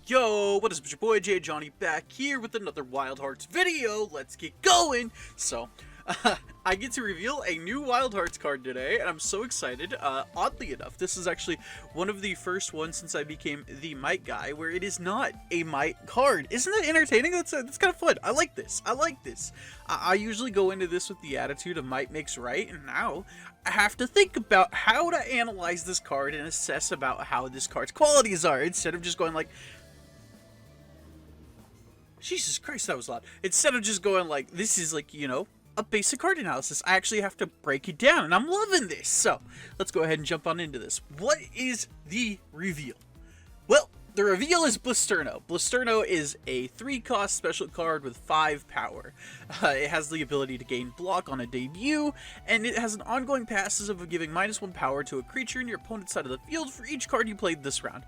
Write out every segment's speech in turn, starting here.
Yo, what is up, it's your boy JadeJonny back here with another Wildhearts video. Let's get going. So, I get to reveal a new Wildhearts card today, and I'm so excited. Oddly enough, this is actually one of the first ones since I became the Might guy where it is not a Might card. Isn't that entertaining? That's kind of fun. I like this. I usually go into this with the attitude of Might makes right, and now I have to think about how to analyze this card and assess about how this card's qualities are, instead of just going like, Jesus Christ, that was loud. Instead of just going like, this is like, you know, a basic card analysis. I actually have to break it down, and I'm loving this. So, let's go ahead and jump on into this. What is the reveal? Well, the reveal is Blisterno. Blisterno is a 3-cost special card with 5 power. It has the ability to gain block on a debut, and it has an ongoing passive of giving -1 power to a creature in your opponent's side of the field for each card you played this round.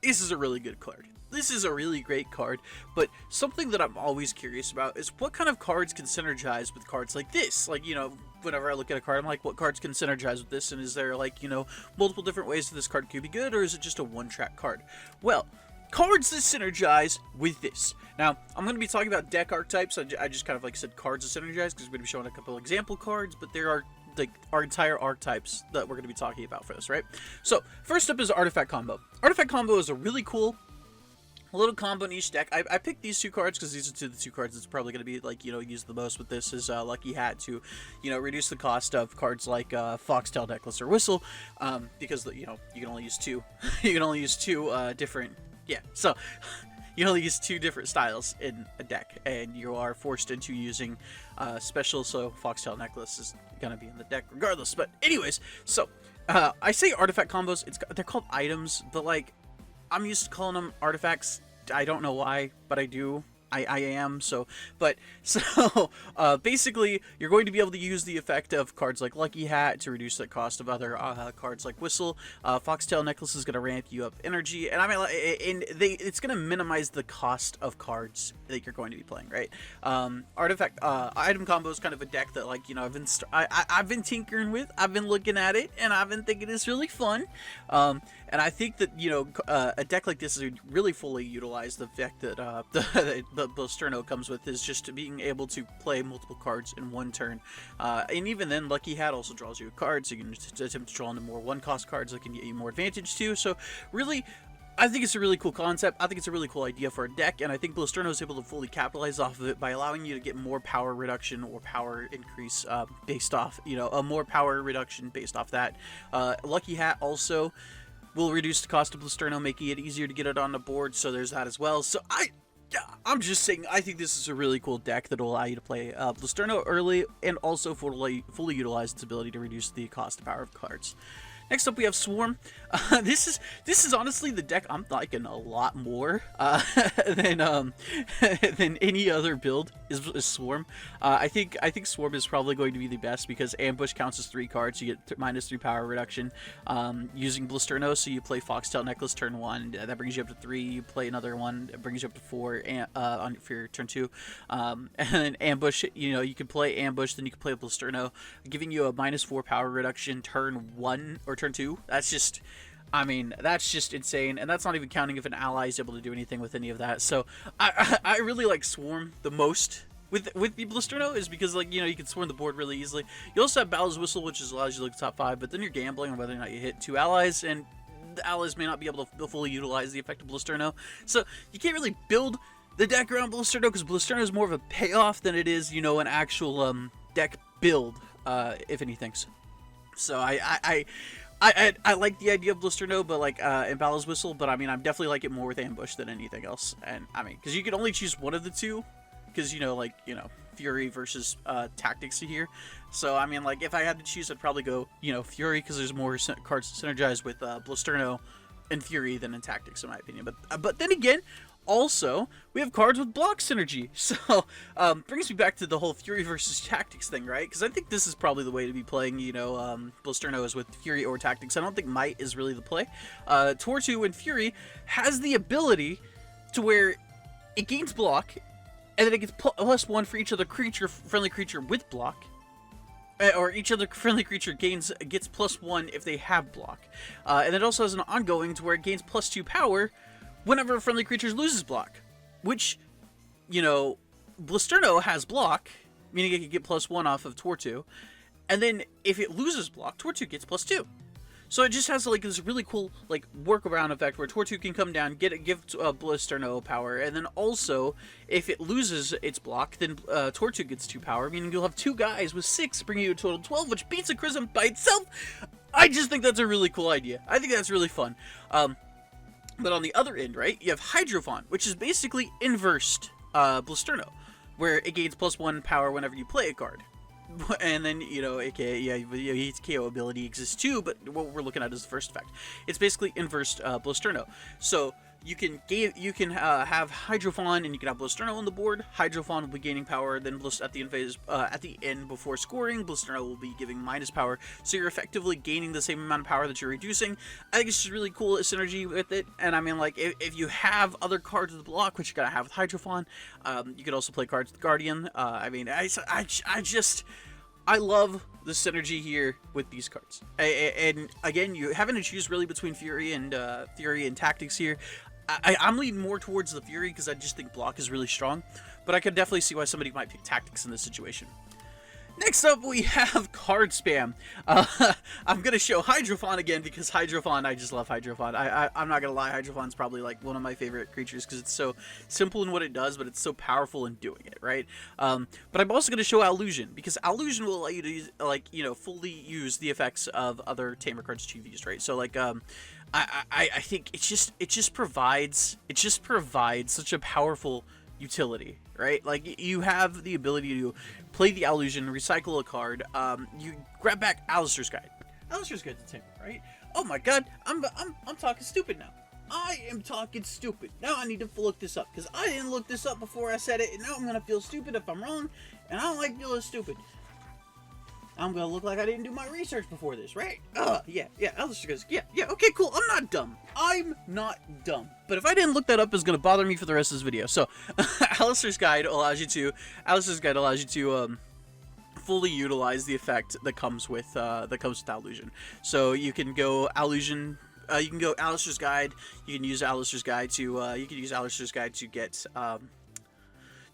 This is a really good card. This is a really great card, but something that I'm always curious about is what kind of cards can synergize with cards like this. Like, you know, whenever I look at a card, I'm like, what cards can synergize with this, and is there, like, you know, multiple different ways that this card could be good, or is it just a one-track card? Well, cards that synergize with this. Now, I'm going to be talking about deck archetypes. I just kind of like said cards that synergize because we're going to be showing a couple example cards, but there are like our entire archetypes that we're going to be talking about for this, right? So, first up is Artifact Combo. Artifact Combo is a really cool little combo niche deck. I picked these 2 cards because these are the two cards that's probably going to be, like, you know, used the most with this. Is Lucky Hat to, you know, reduce the cost of cards like Foxtail, Necklace, or Whistle, because, you know, you can only use 2. You can only use 2 different, yeah, so you only use 2 different styles in a deck, and you are forced into using special, so Foxtail Necklace is gonna be in the deck regardless. But anyways, so I say artifact combos, they're called items, but like, I'm used to calling them artifacts. I don't know why, but I do. I am, so, but, so, basically, you're going to be able to use the effect of cards like Lucky Hat to reduce the cost of other cards like Whistle. Foxtail Necklace is going to ramp you up energy, and I mean, it's going to minimize the cost of cards that you're going to be playing, right? Artifact, item combo is kind of a deck that, like, you know, I've been tinkering with, I've been looking at it, and I've been thinking it's really fun, and I think that, you know, a deck like this is really fully utilize the fact that, the Blisterno comes with is just being able to play multiple cards in one turn, and even then, Lucky Hat also draws you a card, so you can attempt to draw into more 1-cost cards that can get you more advantage too. So really, I think it's a really cool concept. I think it's a really cool idea for a deck, and I think Blisterno is able to fully capitalize off of it by allowing you to get more power reduction or power increase based off, you know, a more power reduction based off that. Lucky Hat also will reduce the cost of Blisterno, making it easier to get it on the board, so there's that as well. So I'm just saying, I think this is a really cool deck that will allow you to play Blisterno early and also fully utilize its ability to reduce the cost of power of cards. Next up, we have Swarm. This is honestly the deck I'm liking a lot more than any other build is Swarm. I think Swarm is probably going to be the best because Ambush counts as 3 cards. You get -3 power reduction using Blisterno. So you play Foxtail Necklace turn 1, that brings you up to 3. You play another one, it brings you up to 4 for your turn 2. And then Ambush, you know, you can play Ambush, then you can play Blisterno, giving you a -4 power reduction turn 1 or turn 2. That's just, I mean, that's just insane, and that's not even counting if an ally is able to do anything with any of that. So I really like Swarm the most with the Blisterno, is because, like, you know, you can swarm the board really easily. You also have Ball's Whistle, which allows you to look at the top 5, but then you're gambling on whether or not you hit 2 allies, and the allies may not be able to fully utilize the effect of Blisterno. So you can't really build the deck around Blisterno because Blisterno is more of a payoff than it is, you know, an actual deck build, if anything. So I like the idea of Blisterno, but like in Ball's Whistle, but I mean, I definitely like it more with Ambush than anything else. And I mean, because you can only choose one of the 2, because, you know, like, you know, Fury versus Tactics here. So I mean, like, if I had to choose, I'd probably go, you know, Fury, because there's more cards to synergize with Blisterno and Fury than in Tactics, in my opinion. But then again, also, we have cards with block synergy, so brings me back to the whole Fury versus Tactics thing, right? Because I think this is probably the way to be playing, you know, Blisterno is with Fury or Tactics. I don't think Might is really the play. Tortu and Fury has the ability to where it gains block, and then it gets +1 for each other friendly creature with block, or each other friendly creature gets +1 if they have block. And it also has an ongoing to where it gains +2 power whenever a friendly creature loses block, which, you know, Blisterno has block, meaning it can get +1 off of Tortu, and then if it loses block, Tortu gets +2. So it just has like this really cool like workaround effect where Tortu can come down, give Blisterno power, and then also if it loses its block, then Tortu gets 2 power, meaning you'll have 2 guys with 6, bringing you a total of 12, which beats a Chrism by itself. I just think that's a really cool idea. I think that's really fun. But on the other end, right, you have Hydrophon, which is basically inversed Blisterno, where it gains +1 power whenever you play a card. And then, you know, aka, yeah, its KO ability exists too, but what we're looking at is the first effect. It's basically inversed Blisterno. So you can have Hydrophon and you can have Blisterno on the board. Hydrophon will be gaining power, then at the end phase, at the end before scoring, Blisterno will be giving minus power. So you're effectively gaining the same amount of power that you're reducing. I think it's just really cool synergy with it. And I mean, like, if you have other cards with the block, which you gotta have with Hydrophon, you could also play cards with Guardian. I mean, I love the synergy here with these cards. And again, you're having to choose really between Fury and Tactics here. I'm leaning more towards the Fury because I just think block is really strong, but I could definitely see why somebody might pick Tactics in this situation. Next up, we have card spam. I'm going to show Hydrophon again because Hydrophon, I just love Hydrophon. I'm not going to lie, Hydrophon's probably like one of my favorite creatures because it's so simple in what it does, but it's so powerful in doing it, right? But I'm also going to show Allusion because Allusion will allow you to use, like, you know, fully use the effects of other Tamer cards that you've used, right? So like, I think it just provides such a powerful utility, right? Like, you have the ability to play the Allusion, recycle a card, you grab back Alistair's Guide. Alistair's Guide's a Tamer, right? Oh my god, I'm talking stupid now. I am talking stupid. Now I need to look this up, because I didn't look this up before I said it, and now I'm gonna feel stupid if I'm wrong, and I don't like feeling stupid. I'm gonna look like I didn't do my research before this, right? Yeah, Alistair goes, yeah, okay, cool, I'm not dumb. But if I didn't look that up, it's gonna bother me for the rest of this video. So, Alistair's Guide allows you to, fully utilize the effect that comes with Allusion. So you can go Allusion, you can go Alistair's Guide, you can use Alistair's Guide to get,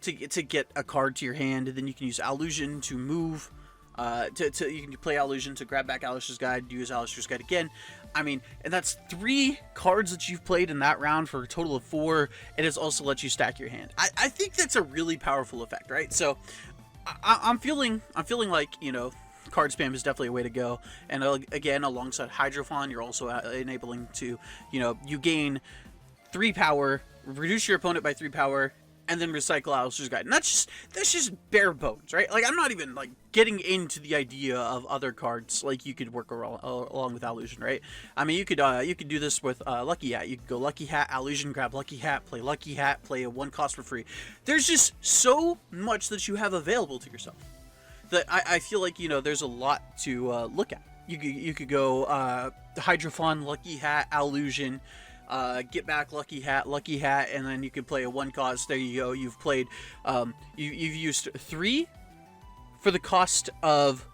to get a card to your hand, and then you can use Allusion to move, you can play Allusion to grab back Alistair's Guide, use Alistair's Guide again. I mean, and that's 3 cards that you've played in that round for a total of 4, and it's also lets you stack your hand. I think that's a really powerful effect, right? So I'm feeling like, you know, card spam is definitely a way to go. And again, alongside Hydrophon, you're also enabling to, you know, you gain 3 power, reduce your opponent by 3 power, and then recycle Alistair's Guide. And that's just bare bones, right? Like, I'm not even, like, getting into the idea of other cards, like, you could work along with Allusion, right? I mean, you could do this with Lucky Hat. You could go Lucky Hat, Allusion, grab Lucky Hat, play a 1 cost for free. There's just so much that you have available to yourself that I feel like, you know, there's a lot to look at. You could go Hydrophon, Lucky Hat, Allusion, get back Lucky Hat, and then you can play a 1 cost. There you go. You've played, you've used 3 for the cost of,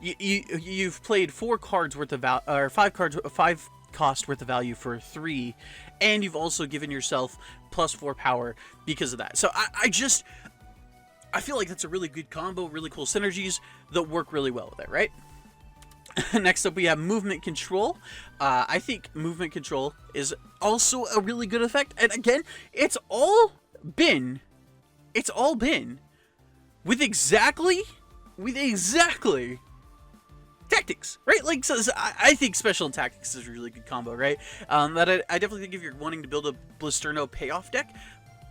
you've played 4 cards worth of value, or 5 cost worth of value for 3, and you've also given yourself +4 power because of that. So I feel like that's a really good combo, really cool synergies that work really well with it, right? Next up, we have Movement Control. I think Movement Control is also a really good effect. And again, it's all been with exactly Tactics, right? Like, so I think Special and Tactics is a really good combo, right? But I definitely think if you're wanting to build a Blisterno payoff deck,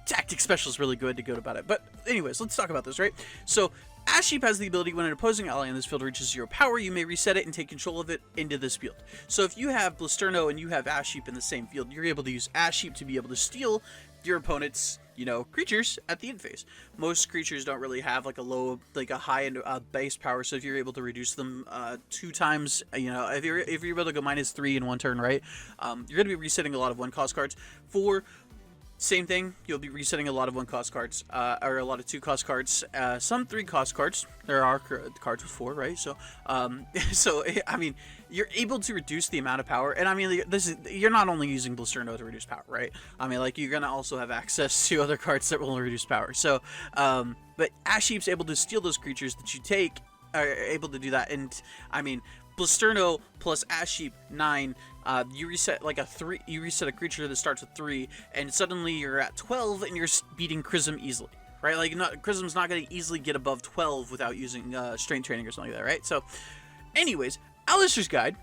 Tactics Special is really good to go about it. But anyways, let's talk about this, right? So Ash Heap has the ability when an opposing ally in this field reaches 0 power, you may reset it and take control of it into this field. So if you have Blisterno and you have Ash Heap in the same field, you're able to use Ash Heap to be able to steal your opponent's, you know, creatures at the end phase. Most creatures don't really have like a high end base power, so if you're able to reduce them 2 times, you know, if you're able to go -3 in 1 turn, right, you're going to be resetting a lot of 1 cost cards. For Same thing. You'll be resetting a lot of 1-cost cards, or a lot of 2-cost cards, some 3-cost cards. There are cards with 4, right? So, so I mean, you're able to reduce the amount of power, and I mean, you're not only using Blisterno to reduce power, right? I mean, like, you're gonna also have access to other cards that will reduce power. So, but Ash Heap's able to steal those creatures that you take, are able to do that, and I mean, Blisterno plus Ash Heap 9. You reset like you reset a creature that starts with 3, and suddenly you're at 12, and you're beating Chrism easily, right? Like, Chrism's not going to easily get above 12 without using Strength Training or something like that, right? So, anyways, Alistair's Guide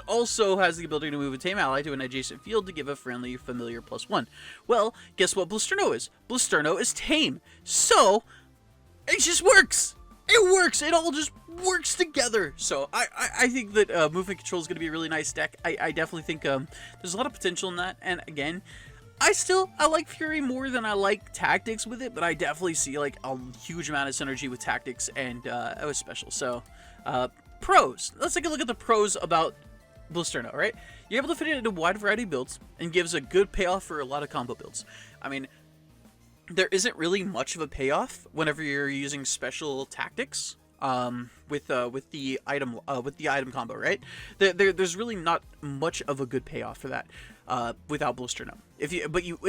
also has the ability to move a tame ally to an adjacent field to give a friendly familiar +1. Well, guess what Blisterno is? Blisterno is tame, so it just works. It works. It all just works together. So I think that movement control is going to be a really nice deck. I definitely think there's a lot of potential in that. And again, I like Fury more than I like Tactics with it, but I definitely see like a huge amount of synergy with Tactics and with Special. So pros. Let's take a look at the pros about Blisterno, right? You're able to fit it into a wide variety of builds and gives a good payoff for a lot of combo builds. I mean, there isn't really much of a payoff whenever you're using Special Tactics with the item combo, right? There's really not much of a good payoff for that without Blisterno.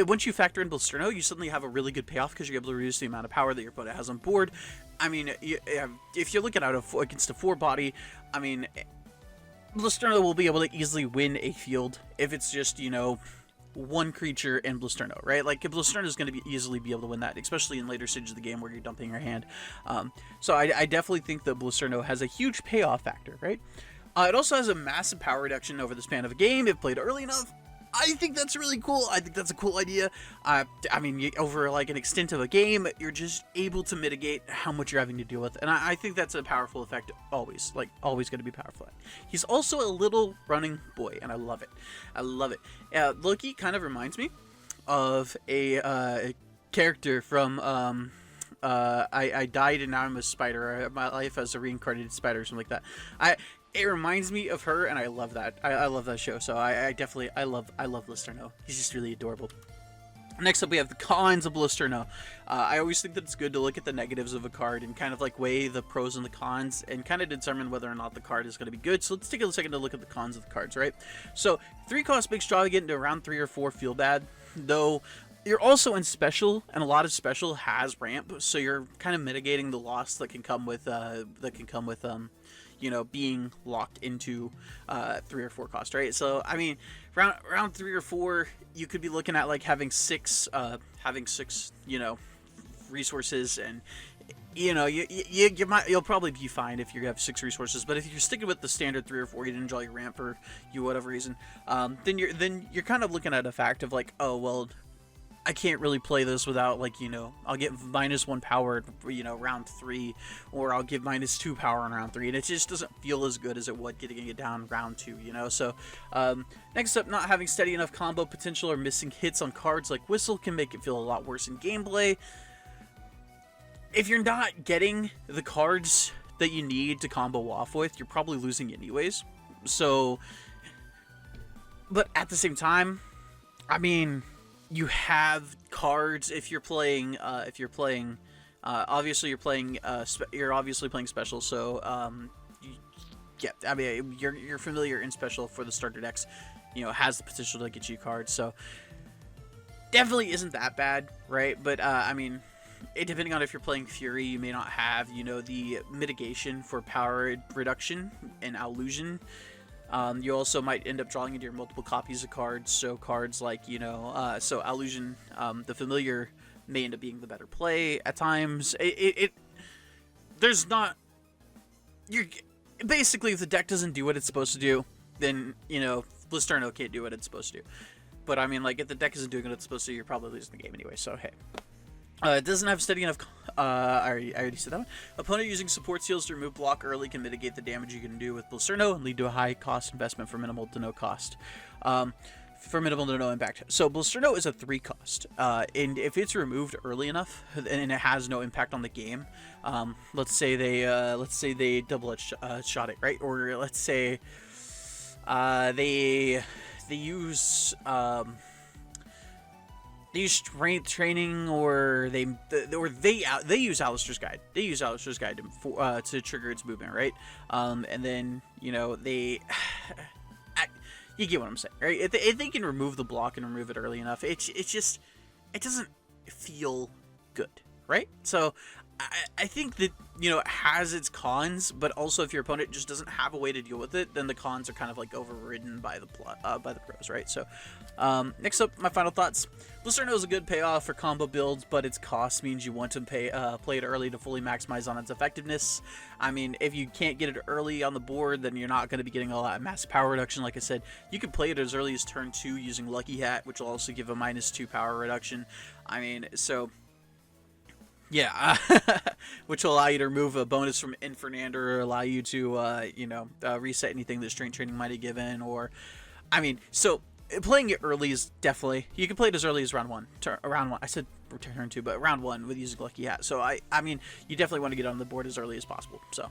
Once you factor in Blisterno, you suddenly have a really good payoff because you're able to reduce the amount of power that your opponent has on board. I mean, if you're looking at against a 4-body, I mean, Blisterno will be able to easily win a field if it's just, you know, one creature and Blisterno, right? Like, Blisterno is going to easily be able to win that, especially in later stages of the game where you're dumping your hand. So I definitely think that Blisterno has a huge payoff factor, right? It also has a massive power reduction over the span of a game if played early enough. I think that's really cool. I think that's a cool idea. I mean, over like an extent of a game, you're just able to mitigate how much you're having to deal with, and I think that's a powerful effect. Always going to be powerful. He's also a little running boy, and I love it. I love it. Loki kind of reminds me of a character from I died and now I'm a spider. My life as a reincarnated spider, or something like that. It reminds me of her, and I love that. I love that show. So I definitely love Blisterno. He's just really adorable. Next up, we have the cons of Blisterno. I always think that it's good to look at the negatives of a card and kind of like weigh the pros and the cons and kind of determine whether or not the card is going to be good. So let's take a second to look at the cons of the cards, right? So 3-cost Big Extravagant into around 3 or 4 feel bad, though. You're also in Special, and a lot of Special has ramp, so you're kind of mitigating the loss that can come with you know, being locked into 3 or 4 cost, right? So I mean, round 3 or 4, you could be looking at like having six, you know, resources, and you know, you'll probably be fine if you have 6 resources. But if you're sticking with the standard 3 or 4, you didn't draw your ramp for whatever reason, then you're kind of looking at a fact of like, oh well, I can't really play this without, like, you know, I'll get -1 power, you know, round 3, or I'll give -2 power in round 3, and it just doesn't feel as good as it would getting it down round 2, you know. So next up, not having steady enough combo potential or missing hits on cards like Whistle can make it feel a lot worse in gameplay. If you're not getting the cards that you need to combo off with, you're probably losing anyways. So, but at the same time, I mean, you have cards if you're playing obviously you're obviously playing Special, so yeah, I mean, you're familiar in Special for the starter decks, you know, has the potential to get you cards, so definitely isn't that bad, right? But I mean, depending on if you're playing Fury, you may not have, you know, the mitigation for power reduction and illusion. You also might end up drawing into your multiple copies of cards, so cards like, you know, so Illusion, the Familiar, may end up being the better play at times. There's not, basically, if the deck doesn't do what it's supposed to do, then, you know, Blisterno can't do what it's supposed to do. But I mean, like, if the deck isn't doing what it's supposed to do, you're probably losing the game anyway, so hey. It doesn't have steady enough. I already said that one. Opponent using support seals to remove block early can mitigate the damage you can do with Blisterno and lead to a high cost investment for minimal to no cost. For minimal to no impact. So Blisterno is a 3-cost, and if it's removed early enough and it has no impact on the game, let's say they double shot it, right? Or let's say they use they use strength training, or they use Alistair's Guide. They use Alistair's Guide to trigger its movement, right? And then they. You get what I'm saying, right? If they can remove the block and remove it early enough, it doesn't feel good, right? So I think that it has its cons, but also if your opponent just doesn't have a way to deal with it, then the cons are kind of like overridden by the pros, right? So next up, my final thoughts. Blisterno is a good payoff for combo builds, but its cost means you want to play it early to fully maximize on its effectiveness. I mean, if you can't get it early on the board, then you're not going to be getting a lot of massive power reduction. Like I said, you can play it as early as turn 2 using Lucky Hat, which will also give a -2 power reduction. I mean, so yeah, which will allow you to remove a bonus from Infernander, or allow you to, reset anything that Strength Training might have given, or, I mean, so playing it early is definitely, you can play it as early as round 1. I said turn 2, but round 1 with using Lucky Hat. So I mean, you definitely want to get on the board as early as possible. So,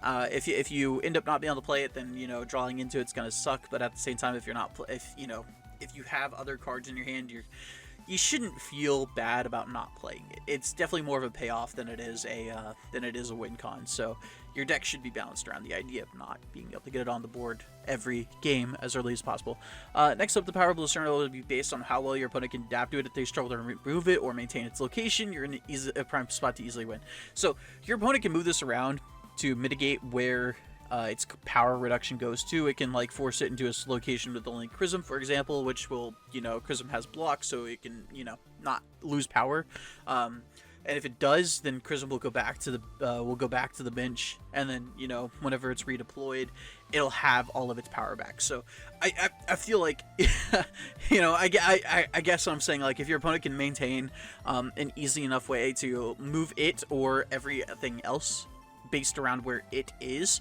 if you end up not being able to play it, then drawing into it's gonna suck. But at the same time, if you're not, if you have other cards in your hand, you shouldn't feel bad about not playing it. It's definitely more of a payoff than it is a win con. So your deck should be balanced around the idea of not being able to get it on the board every game as early as possible. Next up, the power of Blisterno will be based on how well your opponent can adapt to it. If they struggle to remove it or maintain its location, you're in a prime spot to easily win. So your opponent can move this around to mitigate where its power reduction goes to. It can force it into a location with only Chrism, for example, which will, Chrism has blocks, so it can, not lose power. And if it does, then Chrism will go back to the bench, and then whenever it's redeployed, it'll have all of its power back. So I feel like I guess what I'm saying, if your opponent can maintain an easy enough way to move it or everything else based around where it is,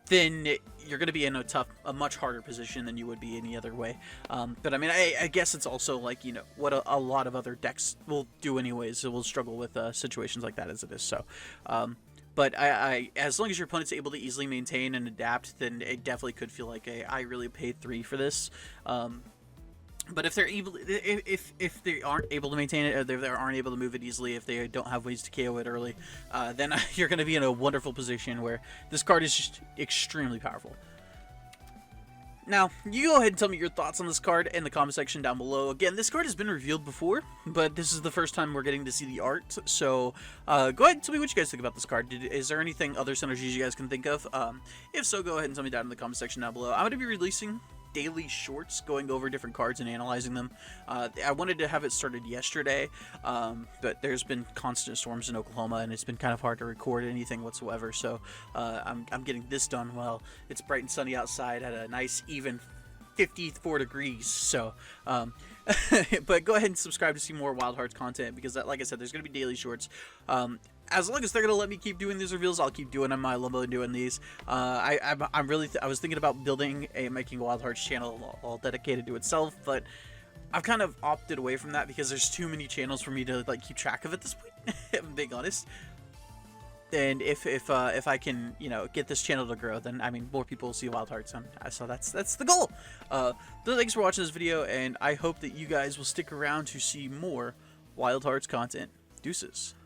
then you're going to be in a much harder position than you would be any other way. But I mean, I guess it's also what a lot of other decks will do anyways. It will struggle with situations like that as it is. So, but as long as your opponent's able to easily maintain and adapt, then it definitely could feel like I really paid 3 for this. But if they're able, if they aren't able to maintain it, or they aren't able to move it easily, if they don't have ways to KO it early, then you're going to be in a wonderful position where this card is just extremely powerful. Now, you go ahead and tell me your thoughts on this card in the comment section down below. Again, this card has been revealed before, but this is the first time we're getting to see the art. So go ahead and tell me what you guys think about this card. Is there anything other synergies you guys can think of? If so, go ahead and tell me down in the comment section down below. I'm going to be releasing daily shorts going over different cards and analyzing them. I wanted to have it started yesterday, but there's been constant storms in Oklahoma, and it's been kind of hard to record anything whatsoever. So I'm getting this done while it's bright and sunny outside at a nice even 54 degrees. So but go ahead and subscribe to see more Wildhearts content, because like I said, there's going to be daily shorts. As long as they're gonna let me keep doing these reveals, I'll keep doing them. I love doing these. I was thinking about making a Wildhearts channel all dedicated to itself, but I've kind of opted away from that because there's too many channels for me to keep track of at this point. If I'm being honest. And if I can get this channel to grow, then I mean more people will see Wildhearts, so that's the goal. So thanks for watching this video, and I hope that you guys will stick around to see more Wildhearts content. Deuces.